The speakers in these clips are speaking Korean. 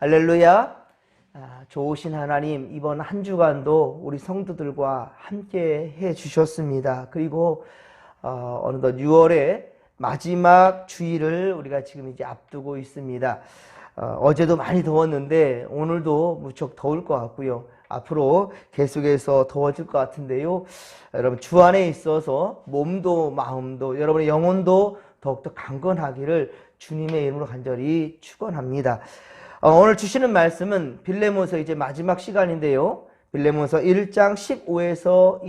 할렐루야. 좋으신 하나님, 이번 한 주간도 우리 성도들과 함께 해 주셨습니다. 그리고 어느덧 6월의 마지막 주일을 우리가 지금 이제 앞두고 있습니다. 어제도 많이 더웠는데 오늘도 무척 더울 것 같고요. 앞으로 계속해서 더워질 것 같은데요. 여러분, 주 안에 있어서 몸도 마음도 여러분의 영혼도 더욱더 강건하기를 주님의 이름으로 간절히 축원합니다. 오늘 주시는 말씀은 빌레몬서 이제 마지막 시간인데요. 빌레몬서 1장 15에서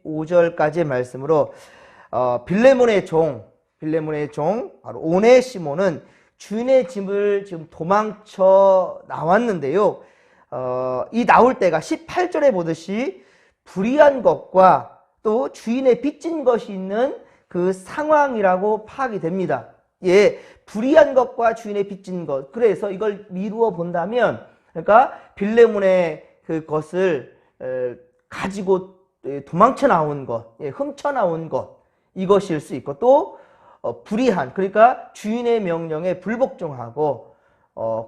25절까지의 말씀으로 빌레몬의 종 바로 오네시모는 주인의 집을 지금 도망쳐 나왔는데요. 이 나올 때가 18절에 보듯이 불의한 것과 또 주인의 빚진 것이 있는 그 상황이라고 파악이 됩니다. 불의한 것과 주인의 빚진 것. 그래서 이걸 미루어 본다면, 그러니까 빌레몬의 그것을 가지고 도망쳐 나온 것, 훔쳐 나온 것, 이것일 수 있고, 또 불의한, 그러니까 주인의 명령에 불복종하고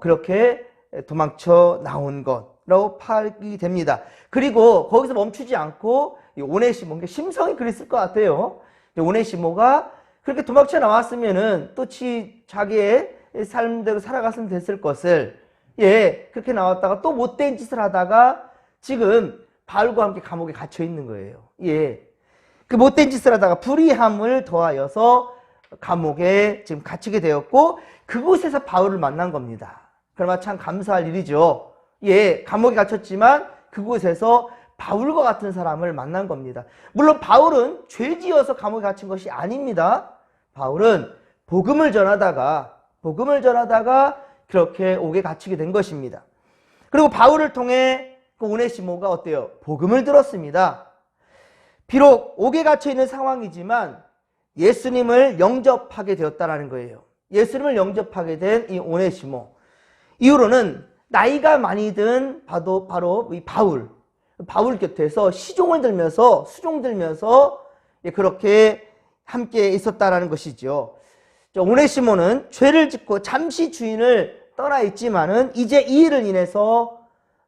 그렇게 도망쳐 나온 것으로 파악이 됩니다. 그리고 거기서 멈추지 않고 오네시모, 심성이 그랬을 것 같아요. 오네시모가 그렇게 도망쳐 나왔으면은 또 자기의 삶대로 살아갔으면 됐을 것을, 그렇게 나왔다가 또 못된 짓을 하다가 지금 바울과 함께 감옥에 갇혀 있는 거예요. 그 못된 짓을 하다가 불의함을 더하여서 감옥에 지금 갇히게 되었고, 그곳에서 바울을 만난 겁니다. 그러나 참 감사할 일이죠. 감옥에 갇혔지만 그곳에서 바울과 같은 사람을 만난 겁니다. 물론 바울은 죄 지어서 감옥에 갇힌 것이 아닙니다. 바울은 복음을 전하다가 그렇게 옥에 갇히게 된 것입니다. 그리고 바울을 통해 그 오네시모가 어때요? 복음을 들었습니다. 비록 옥에 갇혀 있는 상황이지만 예수님을 영접하게 되었다라는 거예요. 예수님을 영접하게 된 이 오네시모. 이후로는 나이가 많이 든 바로 이 바울 곁에서 수종 들면서 그렇게 함께 있었다라는 것이죠. 오네시모는 죄를 짓고 잠시 주인을 떠나 있지만은 이제 이 일을 인해서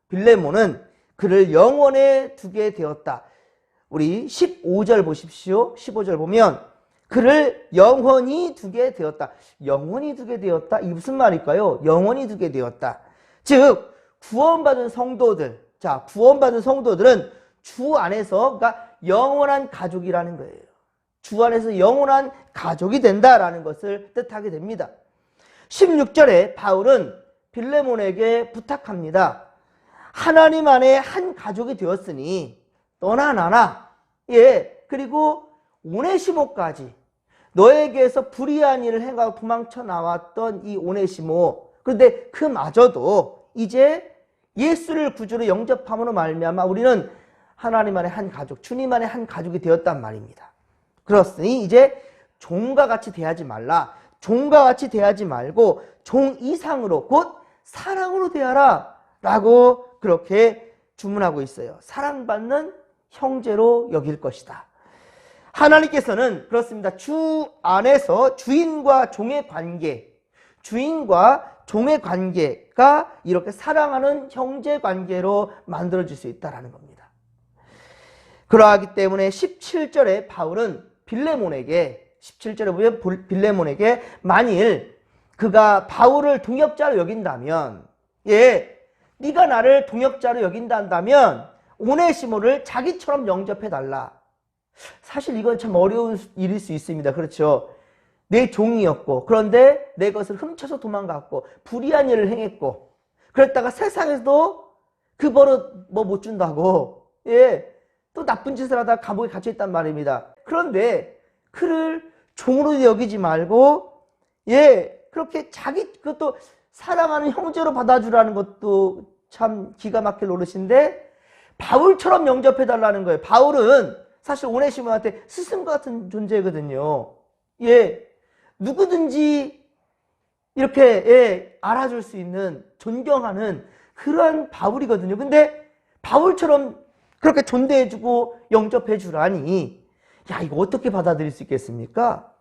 빌레몬은 그를 영원에 두게 되었다. 우리 15절 보십시오. 15절 보면 그를 영원히 두게 되었다. 영원히 두게 되었다. 이게 무슨 말일까요? 영원히 두게 되었다. 즉 구원받은 성도들은 주 안에서, 그러니까 영원한 가족이라는 거예요. 주 안에서 영원한 가족이 된다라는 것을 뜻하게 됩니다. 16절에 바울은 빌레몬에게 부탁합니다. 하나님 안에 한 가족이 되었으니 너나 나나, 그리고 오네시모까지, 너에게서 불의한 일을 행하고 도망쳐 나왔던 이 오네시모, 그런데 그마저도 이제 예수를 구주로 영접함으로 말미암아 우리는 하나님 안에 한 가족, 주님 안에 한 가족이 되었단 말입니다. 그렇으니 이제 종과 같이 대하지 말라. 종과 같이 대하지 말고 종 이상으로, 곧 사랑으로 대하라 라고 그렇게 주문하고 있어요. 사랑받는 형제로 여길 것이다. 하나님께서는 그렇습니다. 주 안에서 주인과 종의 관계가 이렇게 사랑하는 형제 관계로 만들어질 수 있다는 겁니다. 그러하기 때문에 17절에 바울은 빌레몬에게, 17절에 보면 빌레몬에게 만일 그가 바울을 동역자로 여긴다면, 네가 나를 동역자로 여긴다면 오네시모를 자기처럼 영접해달라. 사실 이건 참 어려운 일일 수 있습니다. 그렇죠? 내 종이었고, 그런데 내 것을 훔쳐서 도망갔고, 불의한 일을 행했고, 그랬다가 세상에서도 그 버릇 못 준다고, 또 나쁜 짓을 하다가 감옥에 갇혀있단 말입니다. 그런데 그를 종으로 여기지 말고, 그렇게 그것도 사랑하는 형제로 받아주라는 것도 참 기가 막힐 노릇인데, 바울처럼 영접해달라는 거예요. 바울은 사실 오네시모한테 스승과 같은 존재거든요. 누구든지 이렇게 알아줄 수 있는, 존경하는 그러한 바울이거든요. 근데 바울처럼 그렇게 존대해주고 영접해주라니, 이거 어떻게 받아들일 수 있겠습니까?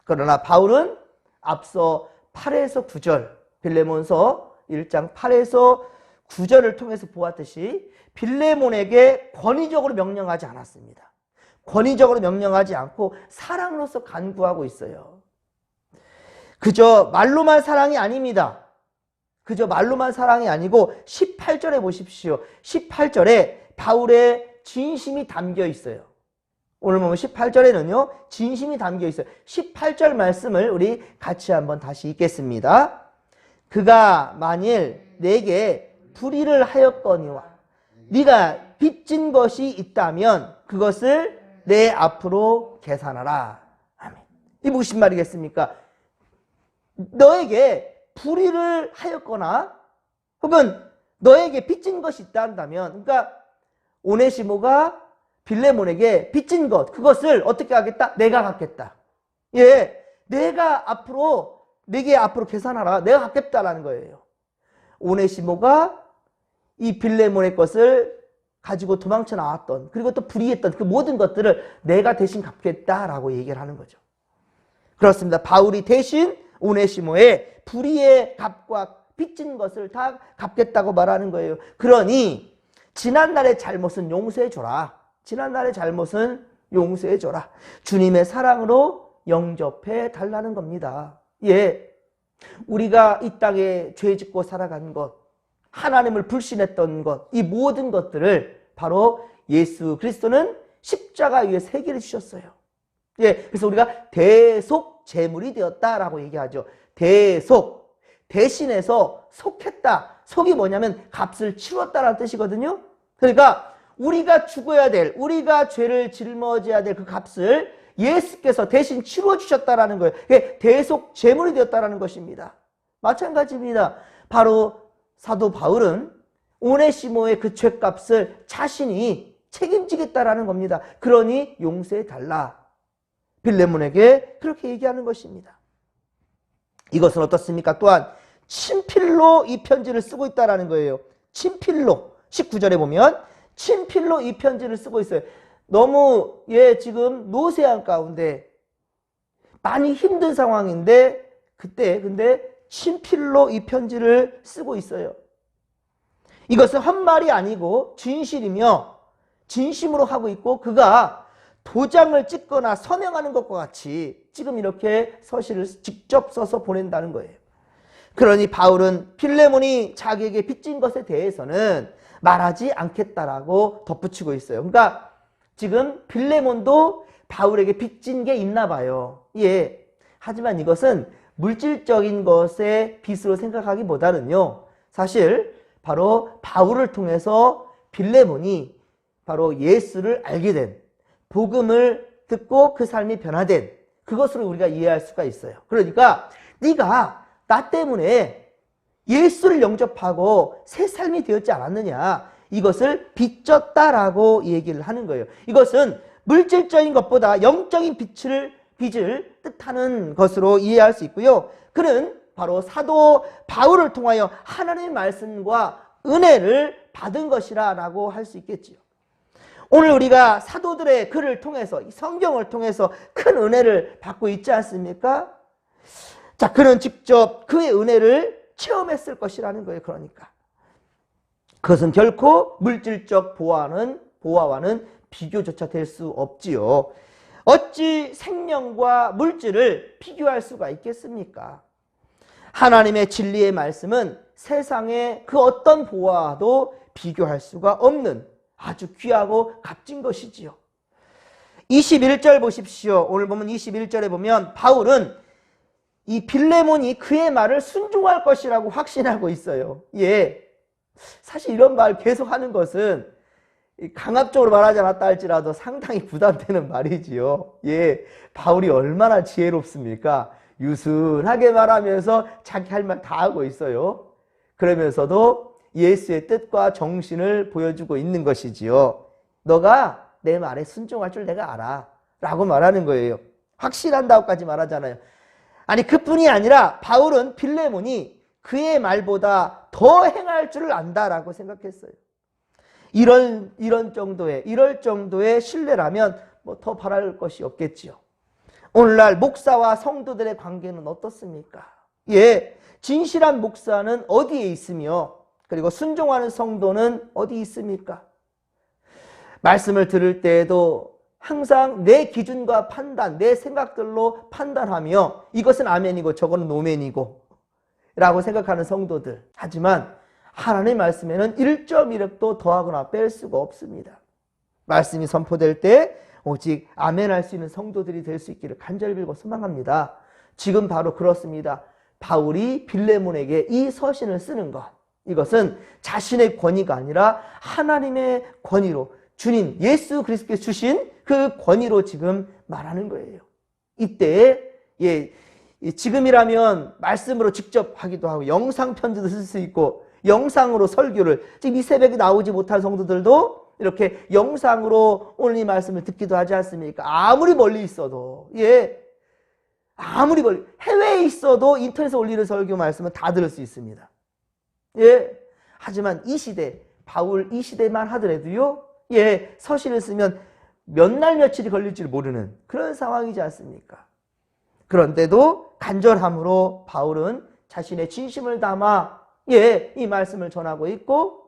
그러나 바울은 앞서 8에서 9절 빌레몬서 1장 8에서 9절을 통해서 보았듯이 빌레몬에게 권위적으로 명령하지 않았습니다. 권위적으로 명령하지 않고 사랑으로서 간구하고 있어요. 그저 말로만 사랑이 아닙니다. 그저 말로만 사랑이 아니고 18절에 보십시오. 18절에 바울의 진심이 담겨 있어요. 오늘 보면 18절에는요, 진심이 담겨 있어요. 18절 말씀을 우리 같이 한번 다시 읽겠습니다. 그가 만일 내게 불의를 하였거니와 네가 빚진 것이 있다면 그것을 내 앞으로 계산하라. 아멘. 이 무슨 말이겠습니까? 너에게 불의를 하였거나 혹은 너에게 빚진 것이 있다 한다면, 그러니까 오네시모가 빌레몬에게 빚진 것, 그것을 어떻게 하겠다? 내가 갚겠다. 예, 내게 앞으로 계산하라. 내가 갚겠다라는 거예요. 오네시모가 이 빌레몬의 것을 가지고 도망쳐 나왔던, 그리고 또 불의했던 그 모든 것들을 내가 대신 갚겠다라고 얘기를 하는 거죠. 그렇습니다. 바울이 대신 오네시모의 불의의 값과 빚진 것을 다 갚겠다고 말하는 거예요. 그러니 지난날의 잘못은 용서해줘라. 지난날의 잘못은 용서해줘라. 주님의 사랑으로 영접해 달라는 겁니다. 예, 우리가 이 땅에 죄 짓고 살아간 것, 하나님을 불신했던 것, 이 모든 것들을 바로 예수 그리스도는 십자가 위에 세계를 주셨어요. 예, 그래서 우리가 대속 제물이 되었다라고 얘기하죠. 대신해서 속했다. 속이 뭐냐면 값을 치렀다라는 뜻이거든요. 그러니까 우리가 죽어야 될, 우리가 죄를 짊어져야 될 그 값을 예수께서 대신 치러 주셨다라는 거예요. 그게 대속 제물이 되었다라는 것입니다. 마찬가지입니다. 바로 사도 바울은 오네시모의 그 죄값을 자신이 책임지겠다라는 겁니다. 그러니 용서해 달라. 빌레몬에게 그렇게 얘기하는 것입니다. 이것은 어떻습니까? 또한 친필로 이 편지를 쓰고 있다라는 거예요. 친필로. 19절에 보면 친필로 이 편지를 쓰고 있어요. 너무 지금 노쇠한 가운데 많이 힘든 상황인데 근데 친필로 이 편지를 쓰고 있어요. 이것은 헛말이 아니고 진실이며 진심으로 하고 있고, 그가 도장을 찍거나 서명하는 것과 같이 지금 이렇게 서신을 직접 써서 보낸다는 거예요. 그러니 바울은 빌레몬이 자기에게 빚진 것에 대해서는 말하지 않겠다라고 덧붙이고 있어요. 그러니까 지금 빌레몬도 바울에게 빚진 게 있나 봐요. 예. 하지만 이것은 물질적인 것의 빚으로 생각하기보다는요, 사실 바로 바울을 통해서 빌레몬이 바로 예수를 알게 된, 복음을 듣고 그 삶이 변화된 그것으로 우리가 이해할 수가 있어요. 그러니까 네가 나 때문에 예수를 영접하고 새 삶이 되었지 않았느냐, 이것을 빚졌다라고 얘기를 하는 거예요. 이것은 물질적인 것보다 영적인 빚을 뜻하는 것으로 이해할 수 있고요. 그는 바로 사도 바울을 통하여 하나님의 말씀과 은혜를 받은 것이라고 할 수 있겠지요. 오늘 우리가 사도들의 글을 통해서, 성경을 통해서 큰 은혜를 받고 있지 않습니까? 자, 그는 직접 그의 은혜를 체험했을 것이라는 거예요. 그러니까 그것은 결코 물질적 보화와는 비교조차 될 수 없지요. 어찌 생명과 물질을 비교할 수가 있겠습니까? 하나님의 진리의 말씀은 세상의 그 어떤 보화와도 비교할 수가 없는 아주 귀하고 값진 것이지요. 21절 보십시오. 오늘 보면 21절에 보면 바울은 이 빌레몬이 그의 말을 순종할 것이라고 확신하고 있어요. 예. 사실 이런 말 계속 하는 것은 강압적으로 말하지 않았다 할지라도 상당히 부담되는 말이지요. 예. 바울이 얼마나 지혜롭습니까? 유순하게 말하면서 자기 할 말 다 하고 있어요. 그러면서도 예수의 뜻과 정신을 보여주고 있는 것이지요. 너가 내 말에 순종할 줄 내가 알아 라고 말하는 거예요. 확신한다고까지 말하잖아요. 아니, 그뿐이 아니라 바울은 빌레몬이 그의 말보다 더 행할 줄을 안다라고 생각했어요. 이럴 정도의 신뢰라면 뭐 더 바랄 것이 없겠지요. 오늘날 목사와 성도들의 관계는 어떻습니까? 예, 진실한 목사는 어디에 있으며 그리고 순종하는 성도는 어디 있습니까? 말씀을 들을 때에도 항상 내 기준과 판단, 내 생각들로 판단하며 이것은 아멘이고 저거는 노멘이고 라고 생각하는 성도들. 하지만 하나님의 말씀에는 1.1획도 더하거나 뺄 수가 없습니다. 말씀이 선포될 때 오직 아멘할 수 있는 성도들이 될 수 있기를 간절히 빌고 소망합니다. 지금 바로 그렇습니다. 바울이 빌레몬에게 이 서신을 쓰는 것, 이것은 자신의 권위가 아니라 하나님의 권위로 주님 예수 그리스도께서 주신 그 권위로 지금 말하는 거예요. 이때 지금이라면 말씀으로 직접 하기도 하고 영상 편지도 쓸 수 있고 영상으로 설교를, 지금 이 새벽에 나오지 못한 성도들도 이렇게 영상으로 오늘 이 말씀을 듣기도 하지 않습니까? 아무리 멀리 있어도, 아무리 멀리, 해외에 있어도 인터넷에 올리는 설교 말씀은 다 들을 수 있습니다. 하지만 이 시대, 바울 이 시대만 하더라도요, 서신을 쓰면 몇 날 며칠이 걸릴지를 모르는 그런 상황이지 않습니까? 그런데도 간절함으로 바울은 자신의 진심을 담아 이 말씀을 전하고 있고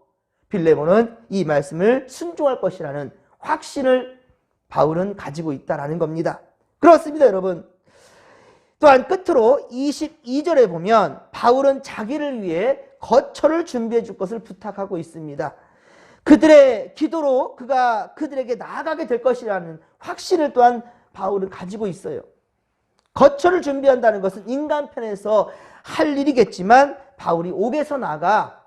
빌레몬은 이 말씀을 순종할 것이라는 확신을 바울은 가지고 있다는 겁니다. 그렇습니다, 여러분. 또한 끝으로 22절에 보면 바울은 자기를 위해 거처를 준비해 줄 것을 부탁하고 있습니다. 그들의 기도로 그가 그들에게 나아가게 될 것이라는 확신을 또한 바울은 가지고 있어요. 거처를 준비한다는 것은 인간 편에서 할 일이겠지만 바울이 옥에서 나가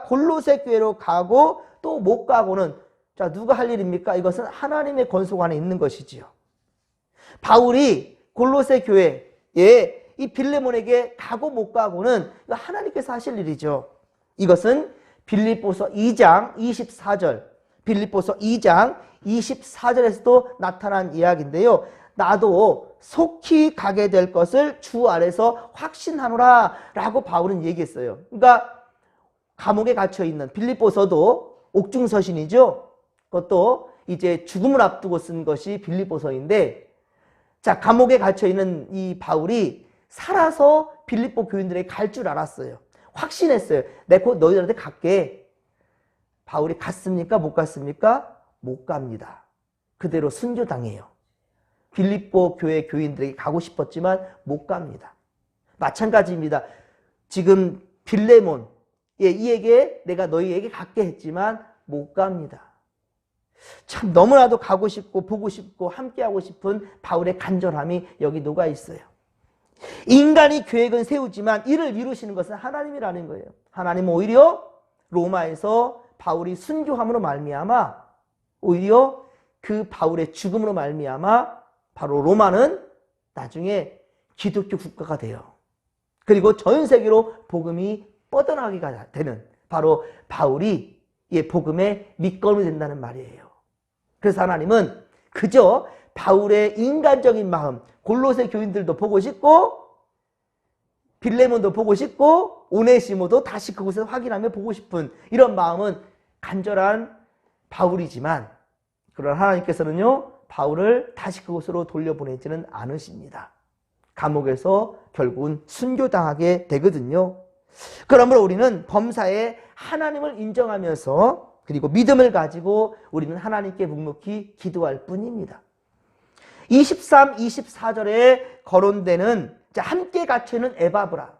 골로새 교회로 가고 또 못 가고는 자, 누가 할 일입니까? 이것은 하나님의 권속 안에 있는 것이지요. 바울이 골로새 교회에 이 빌레몬에게 가고 못 가고는 하나님께서 하실 일이죠. 이것은 빌립보서 2장 24절, 빌립보서 2장 24절에서도 나타난 이야기인데요. 나도 속히 가게 될 것을 주 안에서 확신하노라 라고 바울은 얘기했어요. 그러니까 감옥에 갇혀있는, 빌립보서도 옥중서신이죠. 그것도 이제 죽음을 앞두고 쓴 것이 빌립보서인데, 자, 감옥에 갇혀있는 이 바울이 살아서 빌립보 교인들에게 갈 줄 알았어요. 확신했어요. 내가 곧 너희들한테 갈게. 바울이 갔습니까? 못 갔습니까? 못 갑니다. 그대로 순교당해요. 빌립보 교회 교인들에게 가고 싶었지만 못 갑니다. 마찬가지입니다. 지금 빌레몬, 이에게 내가 너희에게 갖게 했지만 못 갑니다. 참 너무나도 가고 싶고 보고 싶고 함께하고 싶은 바울의 간절함이 여기 녹아 있어요. 인간이 계획은 세우지만 이를 이루시는 것은 하나님이라는 거예요. 하나님은 오히려 로마에서 바울이 순교함으로 말미암아, 오히려 그 바울의 죽음으로 말미암아 바로 로마는 나중에 기독교 국가가 돼요. 그리고 전 세계로 복음이 뻗어나가게 되는 바로 바울이 복음의 밑거름이 된다는 말이에요. 그래서 하나님은 그저 바울의 인간적인 마음, 골로새 교인들도 보고 싶고 빌레몬도 보고 싶고 오네시모도 다시 그곳에서 확인하며 보고 싶은 이런 마음은 간절한 바울이지만, 그러나 하나님께서는요, 바울을 다시 그곳으로 돌려보내지는 않으십니다. 감옥에서 결국은 순교당하게 되거든요. 그러므로 우리는 범사에 하나님을 인정하면서 그리고 믿음을 가지고 우리는 하나님께 묵묵히 기도할 뿐입니다. 23, 24절에 거론되는 함께 갇혀있는 에바브라.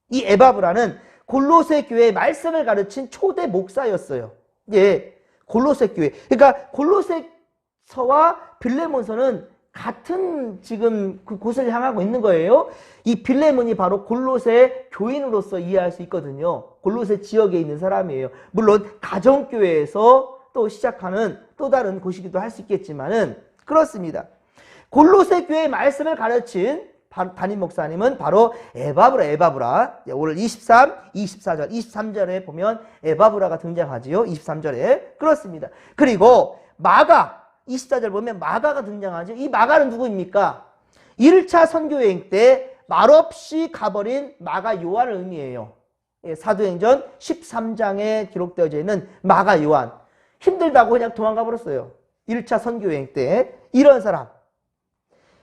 이 에바브라는 골로새 교회의 말씀을 가르친 초대 목사였어요. 골로새 교회. 그러니까 골로새서와 빌레몬서는 같은 지금 그곳을 향하고 있는 거예요. 이 빌레몬이 바로 골로새 교인으로서 이해할 수 있거든요. 골로새 지역에 있는 사람이에요. 물론 가정교회에서 또 시작하는 또 다른 곳이기도 할 수 있겠지만은 그렇습니다. 골로새 교회의 말씀을 가르친 담임 목사님은 바로 에바브라. 오늘 23, 24절, 23절에 보면 에바브라가 등장하지요. 23절에. 그렇습니다. 그리고 마가, 24절 보면 마가가 등장하죠. 이 마가는 누구입니까? 1차 선교여행 때 말없이 가버린 마가 요한을 의미해요. 사도행전 13장에 기록되어져 있는 마가 요한. 힘들다고 그냥 도망가 버렸어요. 1차 선교여행 때. 이런 사람.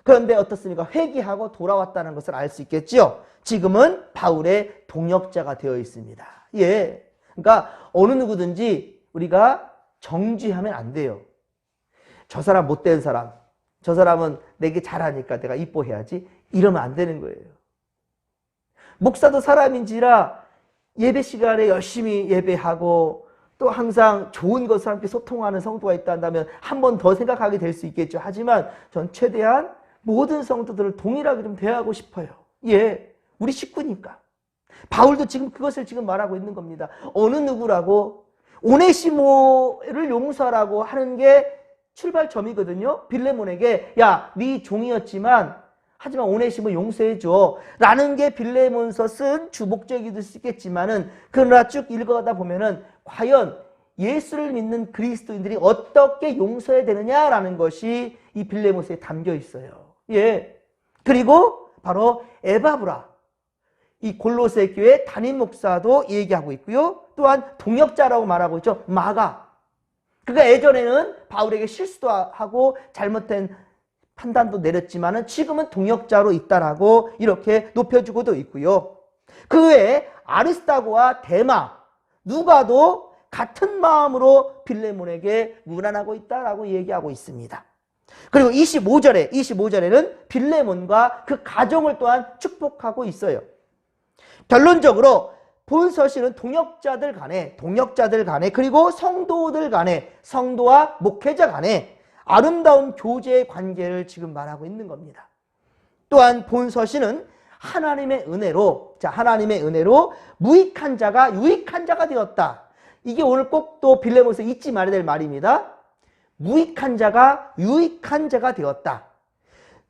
그런데 어떻습니까? 회개하고 돌아왔다는 것을 알 수 있겠죠. 지금은 바울의 동역자가 되어 있습니다. 예. 그러니까 어느 누구든지 우리가 정죄하면 안 돼요. 저 사람 못된 사람, 저 사람은 내게 잘하니까 내가 이뻐해야지, 이러면 안 되는 거예요. 목사도 사람인지라 예배 시간에 열심히 예배하고 또 항상 좋은 것을 함께 소통하는 성도가 있다면 한 번 더 생각하게 될 수 있겠죠. 하지만 전 최대한 모든 성도들을 동일하게 좀 대하고 싶어요. 예, 우리 식구니까. 바울도 지금 그것을 지금 말하고 있는 겁니다. 어느 누구라고 오네시모를 용서하라고 하는 게 출발점이거든요. 빌레몬에게 야, 네 종이었지만 하지만 오네시모 용서해줘 라는 게 빌레몬서 쓴 주목적이 될 수 있겠지만은, 그러나 쭉 읽어가다 보면은 과연 예수를 믿는 그리스도인들이 어떻게 용서해야 되느냐라는 것이 이 빌레몬서에 담겨 있어요. 예. 그리고 바로 에바브라, 이 골로새 교회 담임 목사도 얘기하고 있고요. 또한 동역자라고 말하고 있죠. 마가. 그가 예전에는 바울에게 실수도 하고 잘못된 판단도 내렸지만은 지금은 동역자로 있다라고 이렇게 높여주고도 있고요. 그 외에 아리스타고와 데마, 누가도 같은 마음으로 빌레몬에게 문안하고 있다라고 얘기하고 있습니다. 그리고 25절에는 빌레몬과 그 가정을 또한 축복하고 있어요. 결론적으로 본 서신은 동역자들 간에 그리고 성도들 간에, 성도와 목회자 간에 아름다운 교제의 관계를 지금 말하고 있는 겁니다. 또한 본 서신은 하나님의 은혜로 무익한 자가 유익한 자가 되었다. 이게 오늘 꼭 또 빌레몬에서 잊지 말아야 될 말입니다. 무익한 자가 유익한 자가 되었다.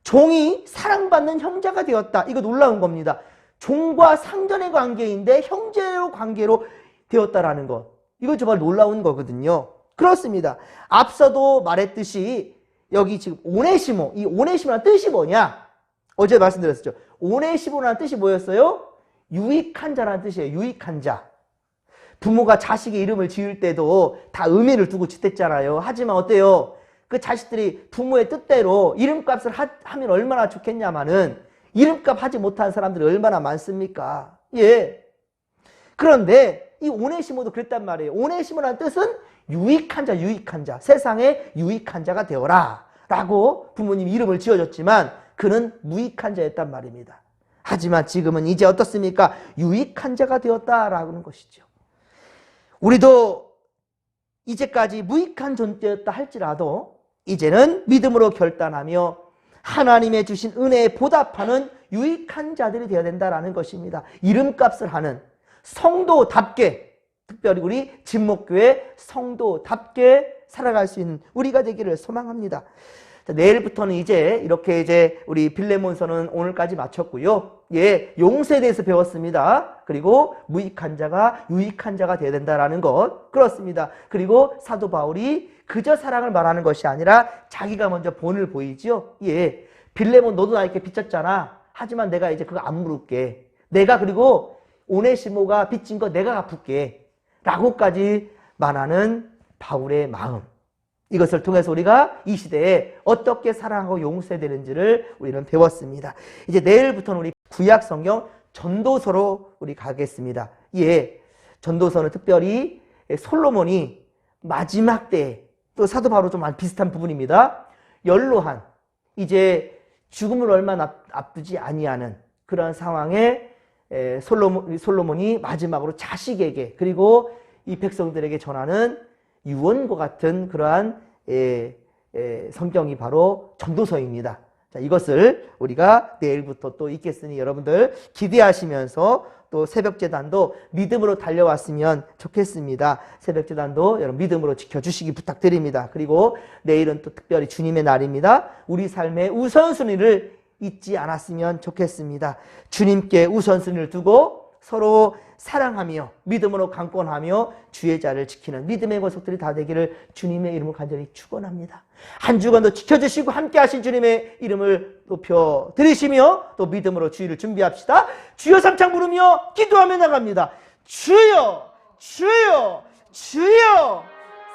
종이 사랑받는 형제가 되었다. 이거 놀라운 겁니다. 종과 상전의 관계인데 형제로 관계로 되었다라는 것. 이거 정말 놀라운 거거든요. 그렇습니다. 앞서도 말했듯이 여기 지금 오네시모, 이 오네시모라는 뜻이 뭐냐? 어제 말씀드렸었죠. 오네시모라는 뜻이 뭐였어요? 유익한 자라는 뜻이에요. 유익한 자. 부모가 자식의 이름을 지을 때도 다 의미를 두고 짓댔잖아요. 하지만 어때요? 그 자식들이 부모의 뜻대로 이름값을 하면 얼마나 좋겠냐마는 이름값 하지 못한 사람들이 얼마나 많습니까? 예. 그런데 이 오네시모도 그랬단 말이에요. 오네시모라는 뜻은 유익한 자, 세상에 유익한 자가 되어라 라고 부모님이 이름을 지어줬지만 그는 무익한 자였단 말입니다. 하지만 지금은 이제 어떻습니까? 유익한 자가 되었다라는 것이죠. 우리도 이제까지 무익한 존재였다 할지라도 이제는 믿음으로 결단하며 하나님의 주신 은혜에 보답하는 유익한 자들이 되어야 된다는 것입니다. 이름값을 하는 성도답게, 특별히 우리 진목교회 성도답게 살아갈 수 있는 우리가 되기를 소망합니다. 자, 내일부터는 이렇게 우리 빌레몬서는 오늘까지 마쳤고요. 예, 용서에 대해서 배웠습니다. 그리고 무익한 자가 유익한 자가 되어야 된다는 것. 그렇습니다. 그리고 사도 바울이 그저 사랑을 말하는 것이 아니라 자기가 먼저 본을 보이죠. 예, 빌레몬 너도 나에게 빚졌잖아. 하지만 내가 이제 그거 안 물을게. 내가 그리고 오네시모가 빚진 거 내가 갚을게. 라고까지 말하는 바울의 마음. 이것을 통해서 우리가 이 시대에 어떻게 사랑하고 용서해야 되는지를 우리는 배웠습니다. 이제 내일부터는 우리 구약 성경 전도서로 우리 가겠습니다. 예, 전도서는 특별히 솔로몬이 마지막 때에 또 사도 바울도 좀 비슷한 부분입니다. 연로한 이제 죽음을 얼마 앞두지 아니하는 그런 상황에 솔로몬이 마지막으로 자식에게 그리고 이 백성들에게 전하는 유언과 같은 그러한 성경이 바로 전도서입니다. 자, 이것을 우리가 내일부터 또 읽겠으니 여러분들 기대하시면서 또 새벽제단도 믿음으로 달려왔으면 좋겠습니다. 새벽제단도 여러분 믿음으로 지켜주시기 부탁드립니다. 그리고 내일은 또 특별히 주님의 날입니다. 우리 삶의 우선순위를 잊지 않았으면 좋겠습니다. 주님께 우선순위를 두고 서로 사랑하며 믿음으로 강권하며 주의 자를 지키는 믿음의 권속들이 다 되기를 주님의 이름으로 간절히 축원합니다. 한 주간도 지켜주시고 함께 하신 주님의 이름을 높여드리시며 또 믿음으로 주의를 준비합시다. 주여 삼창 부르며 기도하며 나갑니다. 주여 주여 주여.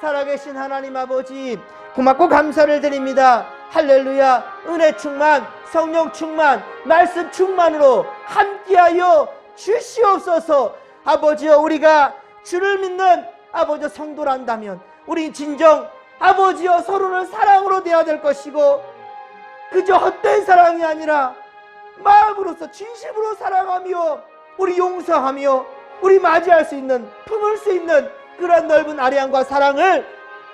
살아계신 하나님 아버지, 고맙고 감사를 드립니다. 할렐루야. 은혜 충만, 성령 충만, 말씀 충만으로 함께하여 주시옵소서. 아버지여, 우리가 주를 믿는 아버지 성도란다면 우리 진정 아버지여 서로를 사랑으로 대해야 될 것이고, 그저 헛된 사랑이 아니라 마음으로서 진심으로 사랑하며 우리 용서하며 우리 맞이할 수 있는, 품을 수 있는 그런 넓은 아량과 사랑을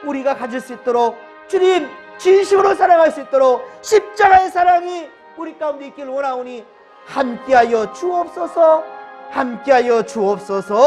우리가 가질 수 있도록 주님 진심으로 사랑할 수 있도록 십자가의 사랑이 우리 가운데 있기를 원하오니 함께하여 주옵소서. 함께하여 주옵소서.